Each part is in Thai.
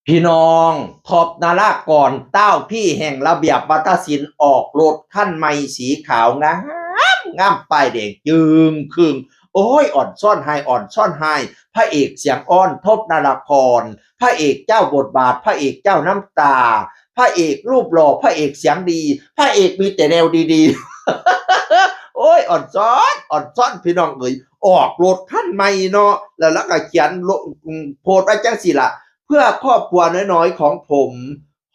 พี่น้องท็อปนารากรเต้าพี่แห่งระเบียบวัฒนศิลป์ออกรถขั้นใหม่สีขาวงามป้ายแดงจึงครึงโอ้ยอ่อนซ่อนไฮอ่อนซ่อนไฮพระเอกเสียงอ้อนทบนารากรพระเอกเจ้าบทบาทพระเอกเจ้าน้ำตาพระเอกรูปหล่อพระเอกเสียงดีพระเอกมีแต่แนวดีๆโอ้ยอ่อนซ่อนพี่น้องเอ๋ยออกรถขั้นใหม่เนาะแล้วก็เขียนโพสต์ไว้จังสิล่ะ เพื่อครอบครัวน้อยๆของผม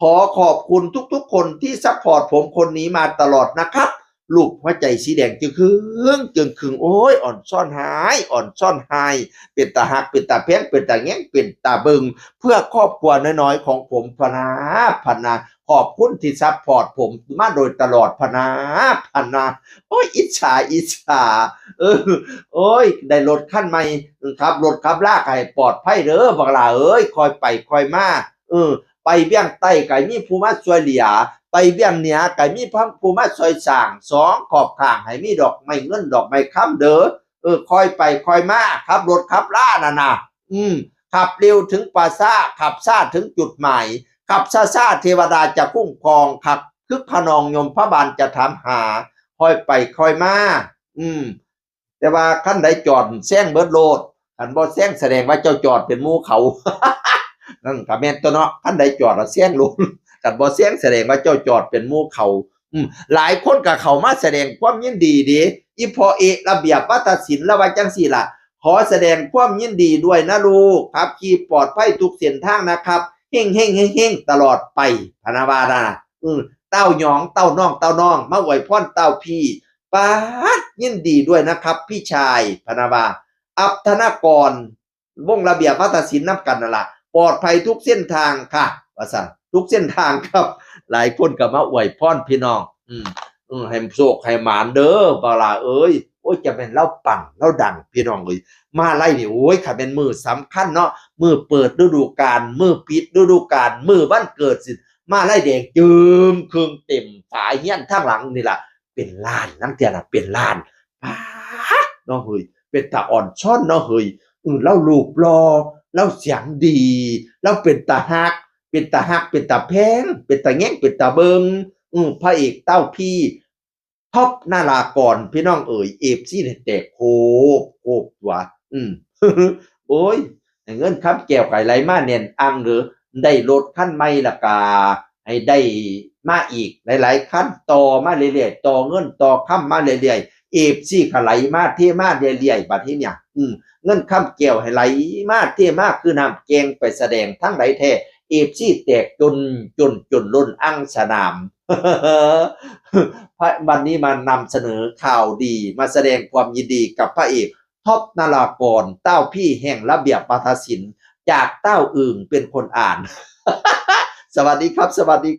ขอขอบคุณทุกๆคนที่ซัพพอร์ตผมคนนี้มาตลอดนะครับลูกหัวใจสีแดงจึงครึ่งโอ้ยอ่อนซ่อนหายอ่อนซ่อนหายเป็นตาหักเป็นตาแพงเป็นตาแง้งเป็นตาเบิงเพื่อครอบครัวน้อยๆของผมพนาขอบคุณที่ซัพพอร์ตผมมาโดยตลอดพนาโอ้ยอิจฉาเออ โอ้ยได้รถคันใหม่ครับรถขับลากให้ปลอดภัยเด้อบักหล่าเอ้ยคอยไปคอยมาไปเบี้ยงใต้ก็มีผู้มาช่วยเหลือไปเบี้ยงเหนือก็มีผู้มาช่วยสร้างสองขอบข้างให้มีดอกไม้เงินดอกไม้ค้ำเด้อคอยไปคอยมาขับรถขับล่าน่ะนะขับเร็วถึงปราสาทขับซ่าถึงจุดหมายขับซ่าเทวดาจะคุ้มครองขับคึกขนองยมพระบาลจะถามหาคอยไปคอยมาแต่ว่าคันใดจอดแซงเบิดโลดคันบ่แซงแสดงว่าเจ้าจอดเป็นหมู่เขานั่นก็แม่นตัวเนาะคันใดจอดแล้วแซงโลดคันบ่แซงแสดงว่าเจ้าจอดเป็นหมู่เขาหลายคนก็เข้ามาแสดงความยินดีเด้อีพ่อเอกระเบียบวัฒนศิลป์แล้วว่าจังซี่ล่ะขอแสดงความยินดีด้วยนะลูกครับขี่ปลอดภัยทุกเส้นทางนะครับเฮงๆตลอดไปพะนะว่าน่ะเต้าหยองเต้าน้องมาอวยพรเต้าพี่ ป๊าดยินดีด้วยนะครับพี่ชายพนาวาอัพธนากรวงระเบียบวัฒนศิลป์นับกันนั่นละปลอดภัยทุกเส้นทางค่ะว่าสั่นทุกเส้นทางครับหลายคนก็มาอวยพรพี่น้องให้โชคให้หมานเด้อบาลาเอ้ยโอ้ยจะเป็นเล่าปังเล่าดังพี่น้องเลยมาไล่นี่โอ้ยค่ะเป็นมือสำคัญเนาะมือเปิดฤดูกาลมือปิดฤดูกาลมือวันเกิดสิมาไล่แดงจึมครึ่งเต็มฝาเฮียนทางหลังนี่ล่ะ เป็นล้านนังเตียน่ะเป็นล้านป๊าดเนาะเฮ้ยเป็นตาอ่อนช้อนเนาะเฮ้ยเรารูปหล่อเราเสียงดีเราเป็นตาฮักเป็นตาฮักเป็นตาแพงเป็นตาแง่งเป็นตาเบิงพระเอกเต้าพี่ท็อปนารากรพี่น้องเอ๋ยเอฟซีเนี่ยแตกโคบว่ะโอ้ยเงินครับแก้วไก่ไหลมาเน่นอังหรือได้รถคันใหม่ละกา ให้ได้มาอีกหลายๆขั้นต่อมาเรื่อยๆต่อเงินต่อค่ำมาเรื่อยๆเอฟซีก็ไหลมาเทมาเรื่อยๆบัดนี้เนี่ยเงินค่ำเกี่ยวให้ไหลมาเทมาคือน้ำแกงไปแสดงทั้งหลายแท้เอฟซีแตกจนล้นอังสนามวันนี้มานำเสนอข่าวดีมาแสดงความยินดีกับพระเอกท็อปนารากรเต้าพี่แห่งระเบียบวัฒนศิลป์จากเต้าอึ่งเป็นคนอ่าน สวัสดีครับสวัสดี